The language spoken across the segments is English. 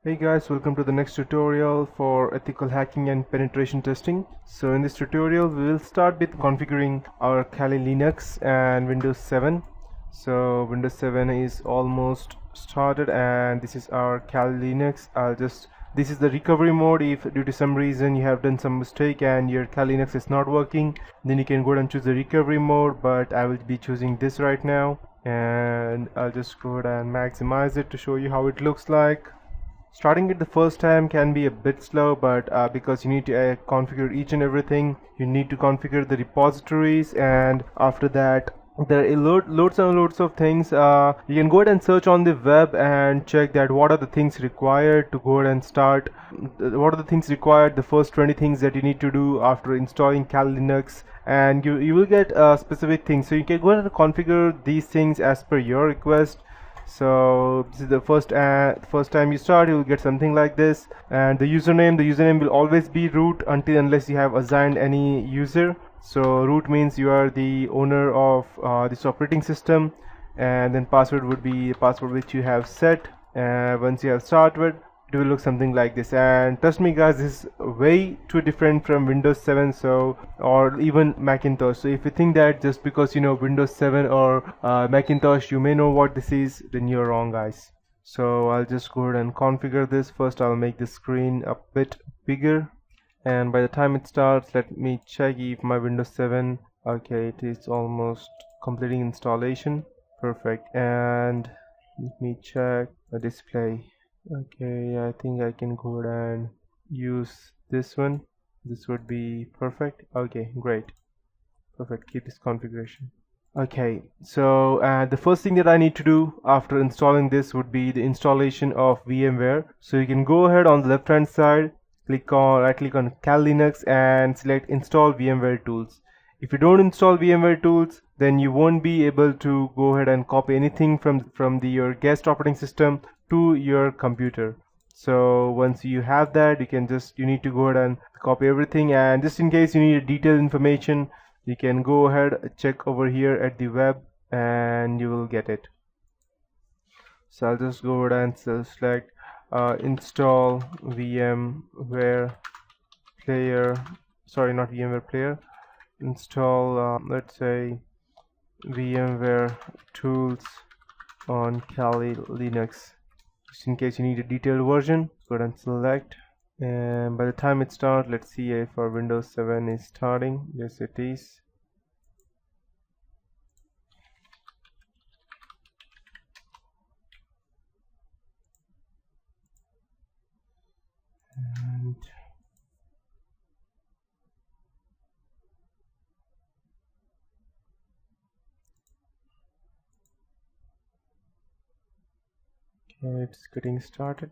Hey guys, welcome to the next tutorial for ethical hacking and penetration testing. So in this tutorial we will start with configuring our Kali Linux and Windows 7. So Windows 7 is almost started and this is our Kali Linux. This is the recovery mode. If due to some reason you have done some mistake and your Kali Linux is not working, then you can go and choose the recovery mode, but I will be choosing this right now, and I'll just go ahead and maximize it to show you how it looks like. Starting it the first time can be a bit slow, but because you need to configure each and everything, you need to configure the repositories, and after that there are loads and loads of things. You can go ahead and search on the web and check that what are the things required to go ahead and start. What are the things required, the first 20 things that you need to do after installing Kali Linux, and you will get specific things. So you can go ahead and configure these things as per your request. So this is the first time you start, you will get something like this, and the username will always be root unless you have assigned any user. So root means you are the owner of this operating system, and then password would be the password which you have set. Once you have started, it will look something like this. And trust me guys, this is way too different from Windows 7 or even Macintosh. So if you think that just because you know Windows 7 or Macintosh you may know what this is, then you're wrong guys. So I'll just go ahead and configure this. First I'll make the screen a bit bigger, and by the time it starts, let me check if my Windows 7, okay, it is almost completing installation. Perfect. And let me check the display. Okay, I think I can go ahead and use this one. This would be perfect. Okay, great. Perfect. Keep this configuration. Okay, so the first thing that I need to do after installing this would be the installation of VMware. So you can go ahead on the left hand side, right click on Kali Linux and select install VMware tools. If you don't install VMware tools, then you won't be able to go ahead and copy anything from your guest operating system to your computer. So once you have that, you need to go ahead and copy everything, and just in case you need detailed information, you can go ahead, check over here at the web, and you will get it. So I'll just go ahead and select install VMware player, sorry, not VMware player, install let's say VMware tools on Kali Linux. Just in case you need a detailed version, go ahead and select, and by the time it starts, let's see if our Windows 7 is starting. Yes, it is. And okay, it's getting started.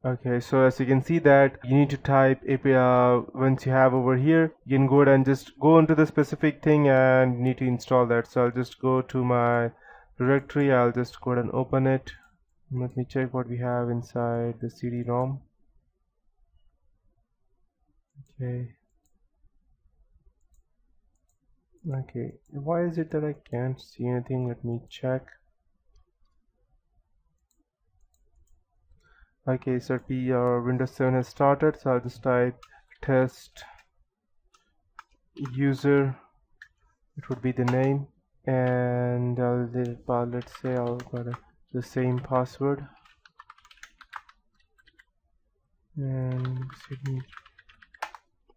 Okay, so as you can see that you need to type API. Once you have over here, you can go ahead and just go into the specific thing and need to install that. So I'll just go to my directory, I'll just go ahead and open it. Let me check what we have inside the CD-ROM. Okay. Okay, why is it that I can't see anything? Let me check. Okay, so our Windows 7 has started, so I'll just type test user, it would be the name, and let's say I'll got the same password, and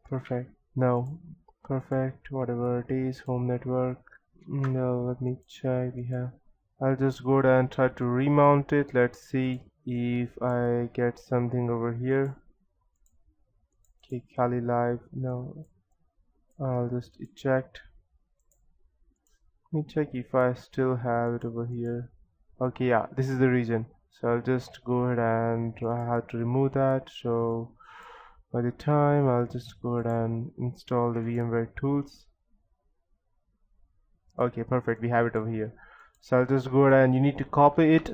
perfect. No, perfect, whatever it is, home network. No, let me check. I'll just go down and try to remount it. Let's see if I get something over here. Okay, Kali Live. No, I'll just eject. Let me check if I still have it over here. Okay, yeah, this is the reason. So I'll just go ahead and I have to remove that. So by the time, I'll just go ahead and install the VMware tools. Okay, perfect, we have it over here. So I'll just go ahead and you need to copy it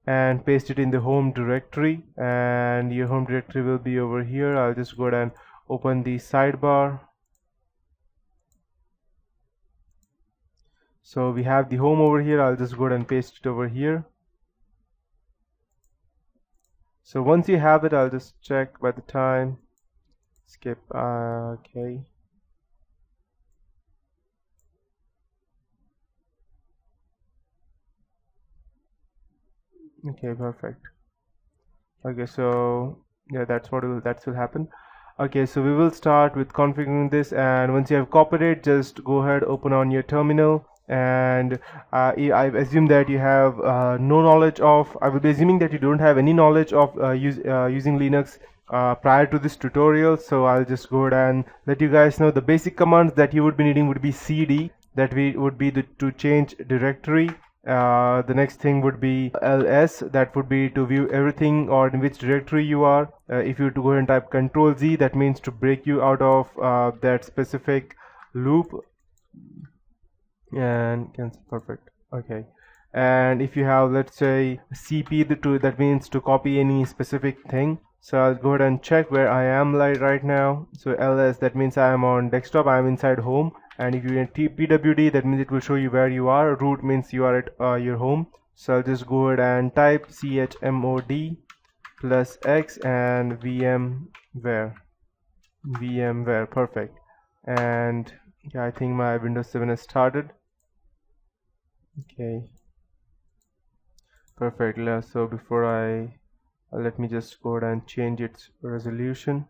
and paste it in the home directory, and your home directory will be over here. I'll just go ahead and open the sidebar. So we have the home over here. I'll just go ahead and paste it over here. So once you have it, I'll just check by the time. Skip. Okay. Okay, perfect. Okay, so yeah, that will happen. Okay, so we will start with configuring this, and once you have copied it, just go ahead, open on your terminal, and I assume that you have no knowledge of. I will be assuming that you don't have any knowledge of using Linux prior to this tutorial. So I'll just go ahead and let you guys know the basic commands that you would be needing would be cd, that we would be to change directory. The next thing would be ls, that would be to view everything or in which directory you are. If you were to go ahead and type control z, that means to break you out of that specific loop, and cancel. Perfect. Okay. And if you have, let's say, cp, that means to copy any specific thing. So I'll go ahead and check where I am like right now. So ls, that means I am on desktop, I am inside home. And if you enter pwd, that means it will show you where you are. Root means you are at your home. So I'll just go ahead and type chmod plus x and vmware. Perfect. And yeah, I think my Windows 7 has started. Okay, perfect. So before let me just go ahead and change its resolution.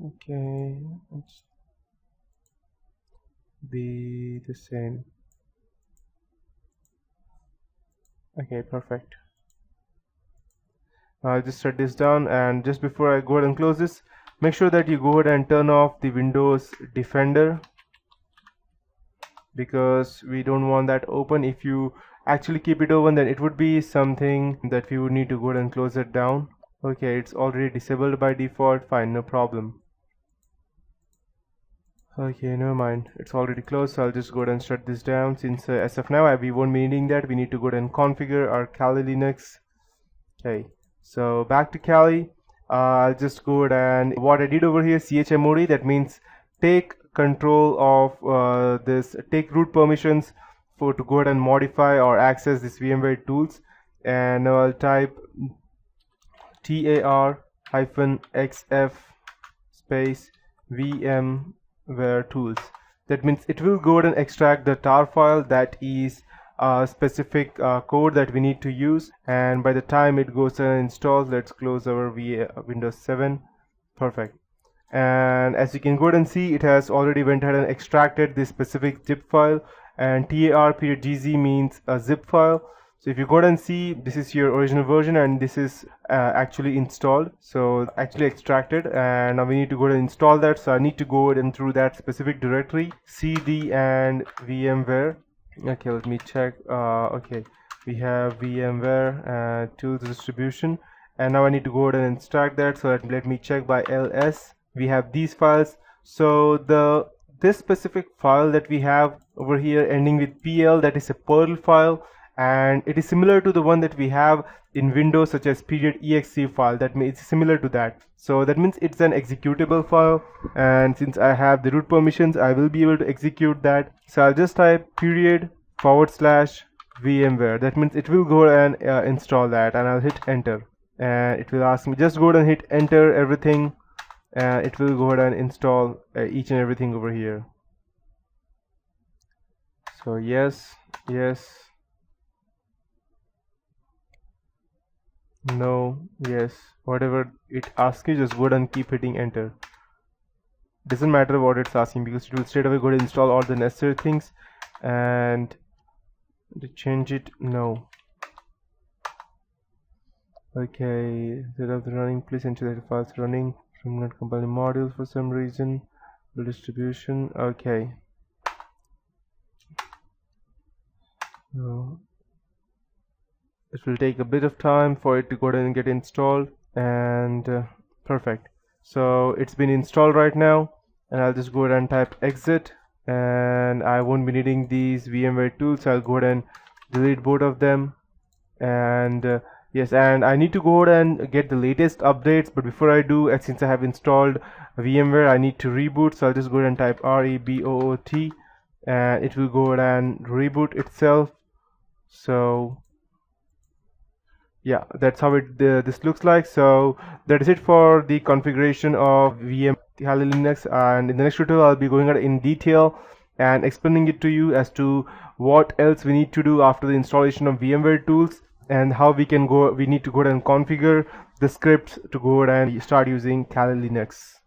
Okay, let's be the same. Okay, perfect. I'll just shut this down, and just before I go ahead and close this, make sure that you go ahead and turn off the Windows Defender, because we don't want that open. If you actually keep it open, then it would be something that we would need to go ahead and close it down. Okay, it's already disabled by default. Fine, no problem. Okay, never mind, it's already closed, so I'll just go ahead and shut this down, since as of now we won't be needing that. We need to go ahead and configure our Kali Linux. Okay, so back to Kali. I'll just go ahead and what I did over here, chmod, that means take control of take root permissions to go ahead and modify or access this VMware tools. And now I'll type tar-xf space vmware tools. That means it will go ahead and extract the tar file that is a specific code that we need to use, and by the time it goes and installs, let's close our Windows 7. Perfect. And as you can go ahead and see, it has already went ahead and extracted this specific zip file, and tar-gz means a zip file. So if you go ahead and see, this is your original version, and this is actually installed, so actually extracted, and now we need to go ahead and install that. So I need to go ahead and through that specific directory, cd and vmware. Okay, let me check. Okay, we have vmware tools distribution, and now I need to go ahead and extract that. So let me check by ls. We have these files. So this specific file that we have over here ending with pl, that is a Perl file, and it is similar to the one that we have in Windows, such as .exe file. That means it's similar to that. So that means it's an executable file, and since I have the root permissions, I will be able to execute that. So I'll just type /vmware. That means it will go and install that, and I'll hit enter, and it will ask me, just go ahead and hit enter everything, and it will go ahead and install each and everything over here. So yes, no, yes, whatever it asks you, just go ahead and keep hitting enter. Doesn't matter what it's asking, because it will straight away go ahead and install all the necessary things. And to change it, no. Okay, instead of the running, please ensure that the files running from not compiling modules for some reason. The distribution, okay. No. It will take a bit of time for it to go ahead and get installed, and perfect. So it's been installed right now, and I'll just go ahead and type exit, and I won't be needing these VMware tools, so I'll go ahead and delete both of them. And yes, and I need to go ahead and get the latest updates, but before I do, since I have installed VMware, I need to reboot. So I'll just go ahead and type reboot, and it will go ahead and reboot itself. So Yeah, that's how this looks like. So that is it for the configuration of VM Kali Linux, and in the next tutorial I'll be going out in detail and explaining it to you as to what else we need to do after the installation of VMware tools, and how we need to go ahead and configure the scripts to go ahead and start using Kali Linux.